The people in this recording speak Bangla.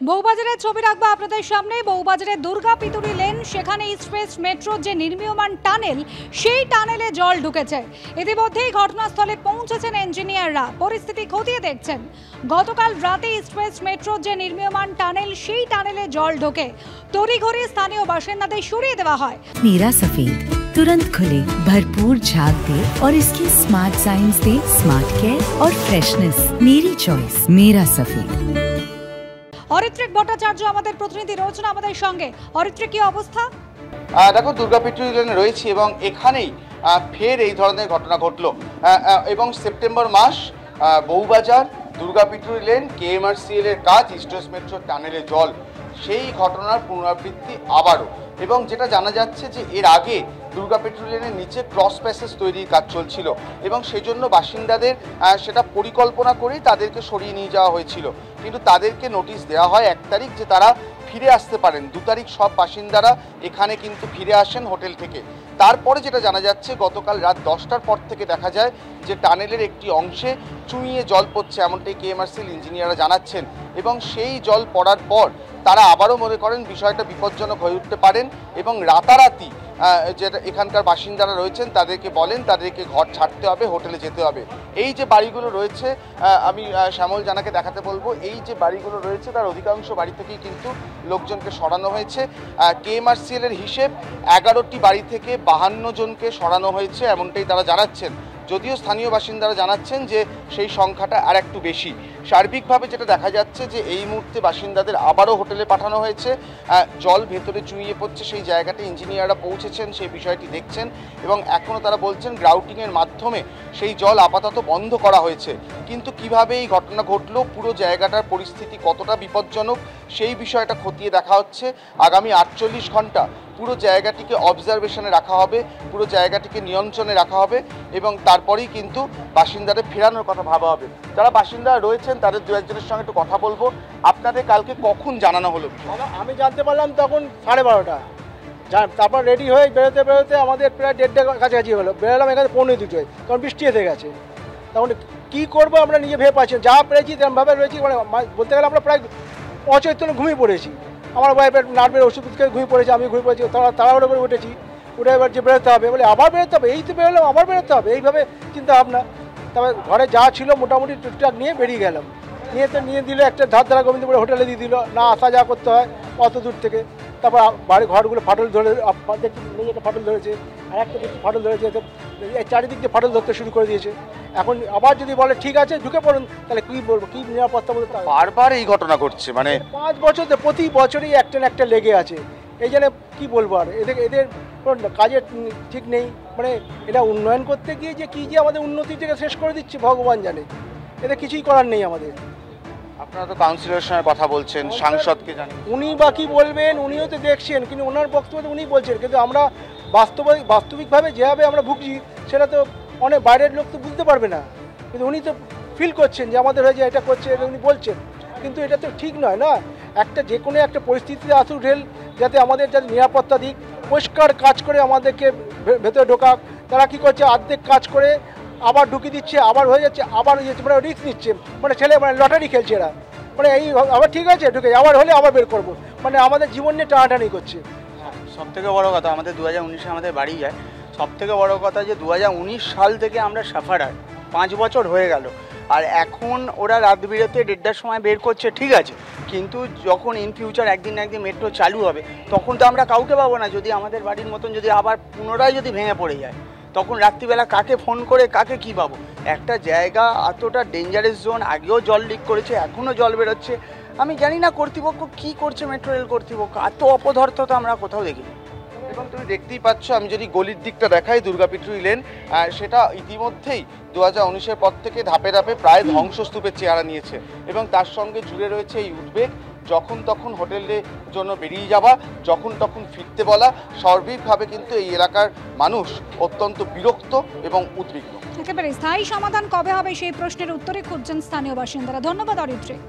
বউবাজারের ছবি রাখবো আপনাদের সামনে। বউবাজারের দুর্গা পিতুরি লেন, সেখানে ইস্টওয়েস্ট মেট্রোর যে নির্মীয়মান টানেল, সেই টানেলে জল ঢুকেছে। ইতিমধ্যেই ঘটনাস্থলে পৌঁছেছেন ইঞ্জিনিয়াররা, পরিস্থিতি খতিয়ে দেখছেন। গতকাল রাতে ইস্টওয়েস্ট মেট্রোর যে নির্মীয়মান টানেল, সেই টানেলে জল ঢোকে। তড়িঘড়ি স্থানীয় বাসিন্দাদের সরিয়ে দেওয়া হয়। मेरा सफेद तुरंत खुले, भरपूर झाग दे और इसकी स्मार्ट साइंस दे स्मार्ट केयर और फ्रेशनेस। मेरी चॉइस मेरा सफेद। অরিত্রিক ভট্টাচার্য আমাদের প্রতিনিধি রয়েছেন আমাদের সঙ্গে। অরিত্রিক, কি অবস্থা? দেখো, দুর্গা পিতুরি লেনে রয়েছি এবং এখানেই ফের এই ধরনের ঘটনা ঘটলো এবং সেপ্টেম্বর মাস বউবাজার দুর্গা পিতুরি লেন কেএমআরসিএল এর কাজ, ইস্টওয়েস্ট মেট্রো টানেলে জল, সেই ঘটনার পুনরাবৃত্তি আবারও। এবং যেটা জানা যাচ্ছে যে এর আগে দুর্গা পিতুরি লেনের নিচে ক্রস প্যাসেজ তৈরির কাজ চলছিল এবং সেজন্য বাসিন্দাদের সেটা পরিকল্পনা করেই তাদেরকে সরিয়ে নিয়ে যাওয়া হয়েছিল। কিন্তু তাদেরকে নোটিশ দেওয়া হয় 1 তারিখ যে তারা ফিরে আসতে পারেন। 2 তারিখ সব বাসিন্দারা এখানে কিন্তু ফিরে আসেন হোটেল থেকে। তারপরে যেটা জানা যাচ্ছে, গতকাল রাত 10টার পর থেকে দেখা যায় যে টানেলের একটি অংশে চুঁইয়ে জল পড়ছে, এমনটাই কেএমআরসিএল ইঞ্জিনিয়াররা জানাচ্ছেন। এবং সেই জল পড়ার পর তারা আবারও মনে করেন বিষয়টা বিপজ্জনক হয়ে উঠতে পারেন এবং রাতারাতি যেটা এখানকার বাসিন্দারা রয়েছেন তাদেরকে বলেন তাদেরকে ঘর ছাড়তে হবে, হোটেলে যেতে হবে। এই যে বাড়িগুলো রয়েছে, আমি শ্যামল জানাকে দেখাতে বলবো, এই যে বাড়িগুলো রয়েছে তার অধিকাংশ বাড়ি থেকেই কিন্তু লোকজনকে সরানো হয়েছে। কেএমআরসিএল এর হিসেব 11টি বাড়ি থেকে 52 জনকে সরানো হয়েছে, এমনটাই তারা জানাচ্ছেন। যদিও স্থানীয় বাসিন্দারা জানাচ্ছেন যে সেই সংখ্যাটা আর একটু বেশি। সার্বিকভাবে যেটা দেখা যাচ্ছে যে এই মুহূর্তে বাসিন্দাদের আবারও হোটেলে পাঠানো হয়েছে। জল ভেতরে চুঁইয়ে পড়ছে, সেই জায়গাতে ইঞ্জিনিয়াররা পৌঁছেছেন, সেই বিষয়টি দেখছেন এবং এখনও তারা বলছেন গ্রাউটিংয়ের মাধ্যমে সেই জল আপাতত বন্ধ করা হয়েছে। কিন্তু কিভাবে এই ঘটনা ঘটলো, পুরো জায়গাটার পরিস্থিতি কতটা বিপজ্জনক, সেই বিষয়টা খতিয়ে দেখা হচ্ছে। আগামী 48 ঘন্টা পুরো জায়গাটিকে অবজারভেশনে রাখা হবে, পুরো জায়গাটিকে নিয়ন্ত্রণে রাখা হবে এবং তারপরেই কিন্তু বাসিন্দাদের ফেরানোর কথা ভাবা হবে। যারা বাসিন্দারা রয়েছেন তাদের 2-1 জনের সঙ্গে একটু কথা বলবো। আপনাদের কালকে কখন জানানো হলো? আমি জানতে পারলাম তখন 12:30। তারপর রেডি হয়ে বেরোতে বেরোতে আমাদের প্রায় 1:30 কাছাকাছি হলো। বেরোলাম এখানে 1:45, তখন বৃষ্টি এসে গেছে। তখন কী করবো আমরা নিজে ভেবে পাচ্ছি, যা পেরেছি তেমনভাবে রয়েছি। মানে বলতে গেলে আমরা প্রায় অচৈতন্য ঘুমিয়ে পড়েছি। আমার ওয়াইফের নার্ভের ওষুধ খেয়ে ঘুমিয়ে পড়েছি, আমি ঘুমিয়ে পড়েছি। তাড়াহুড়ো করে উঠেছি, উঠে এবার যে বেরোতে হবে বলে আবার বেরোতে হবে, এই তো বেরোলাম আবার বেরোতে হবে, এইভাবে চিন্তা ভাবনা। তবে ঘরে যা ছিল মোটামুটি টুকটাক নিয়ে বেরিয়ে গেলাম। নিয়ে দিল একটা ধারধারা গোবিন্দপুরে হোটেলে দিয়ে দিল, না আসা যাওয়া করতে হয় অত দূর থেকে। তারপর বাড়ি ঘরগুলো ফাটল ধরে দেখছি, একটা ফাটল ধরেছে, আর একটা ফাটল ধরেছে, চারিদিক দিয়ে ফাটল ধরতে শুরু করে দিয়েছে। এখন আবার যদি বলে ঠিক আছে ঢুকে পড়ুন, তাহলে কী বলবো, কী নিরাপত্তা বলতে? বারবার এই ঘটনা ঘটছে, মানে 5 বছর প্রতি বছরই একটা না একটা লেগে আছে। এই জন্য কী বলবো, আর এদের কাজের ঠিক নেই। মানে এটা উন্নয়ন করতে গিয়ে যে কী যে আমাদের উন্নতি থেকে শেষ করে দিচ্ছে ভগবান জানে, এদের কিছুই করার নেই আমাদের। আপনারা তো কাউন্সিলরের সঙ্গে কথা বলছেন, সাংসদকে জানেন, উনি বা কী বলবেন, উনিও তো দেখছেন, কিন্তু ওনার বক্তব্য উনি বলছেন। কিন্তু আমরা বাস্তবিকভাবে যেভাবে আমরা ভুগছি সেটা তো অনেক বাইরের লোক তো বুঝতে পারবে না, কিন্তু উনি তো ফিল করছেন যে আমাদের হয়ে যে এটা করছে, উনি বলছেন। কিন্তু এটা তো ঠিক নয় না। একটা যে কোনো একটা পরিস্থিতিতে আসুক রেল, যাতে আমাদের যাতে নিরাপত্তা দিক, পরিষ্কার কাজ করে আমাদেরকে ভেতরে ঢোকাক। তারা কী করছে, অর্ধেক কাজ করে আবার ঢুকিয়ে দিচ্ছে, আবার হয়ে যাচ্ছে, আবার হয়ে যাচ্ছে, মানে রিস্ক নিচ্ছে, মানে ছেলে মানে লটারি খেলছে এরা। মানে এই আবার ঠিক আছে ঢুকে আবার হলে আবার বের করবো, মানে আমাদের জীবন নিয়ে টানাটানি করছে। সবথেকে বড় কথা, আমাদের 2019-এ আমাদের বাড়ি যায়। সবথেকে বড় কথা যে 2019 সাল থেকে আমরা সাফারার, 5 বছর হয়ে গেল। আর এখন ওরা রাত বিরেতে 1:30টার সময় বের করছে, ঠিক আছে, কিন্তু যখন ইন ফিউচার একদিন না একদিন মেট্রো চালু হবে তখন তো আমরা কাউকে পাবো না। যদি আমাদের বাড়ির মতন যদি আবার পুনরায় যদি ভেঙে পড়ে যায়, তখন রাত্রিবেলা কাকে ফোন করে কাকে কী পাবো? একটা জায়গা এতটা ডেঞ্জারাস জোন, আগেও জল লিক করেছে, এখনও জল বেরোচ্ছে। আমি জানি না কর্তৃপক্ষ কী করছে, মেট্রো রেল কর্তৃপক্ষ এত অপদার্থতা আমরা কোথাও দেখিনি। এবং তুমি দেখতেই পাচ্ছ, আমি যদি গলির দিকটা দেখাই, দুর্গা পিতুরি লেন সেটা ইতিমধ্যেই 2019-এর পর থেকে ধাপে ধাপে প্রায় ধ্বংসস্তূপের চেহারা নিয়েছে এবং তার সঙ্গে জুড়ে রয়েছে এই উদ্বেগ, যখন তখন হোটেলের জন্য বেরিয়ে যাওয়া, যখন তখন ফিরতে বলা। সার্বিকভাবে কিন্তু এই এলাকার মানুষ অত্যন্ত বিরক্ত এবং উদ্বিগ্ন। একেবারে স্থায়ী সমাধান কবে হবে সেই প্রশ্নের উত্তরে খুঁজছেন স্থানীয় বাসিন্দারা। ধন্যবাদ অরিত্রিক।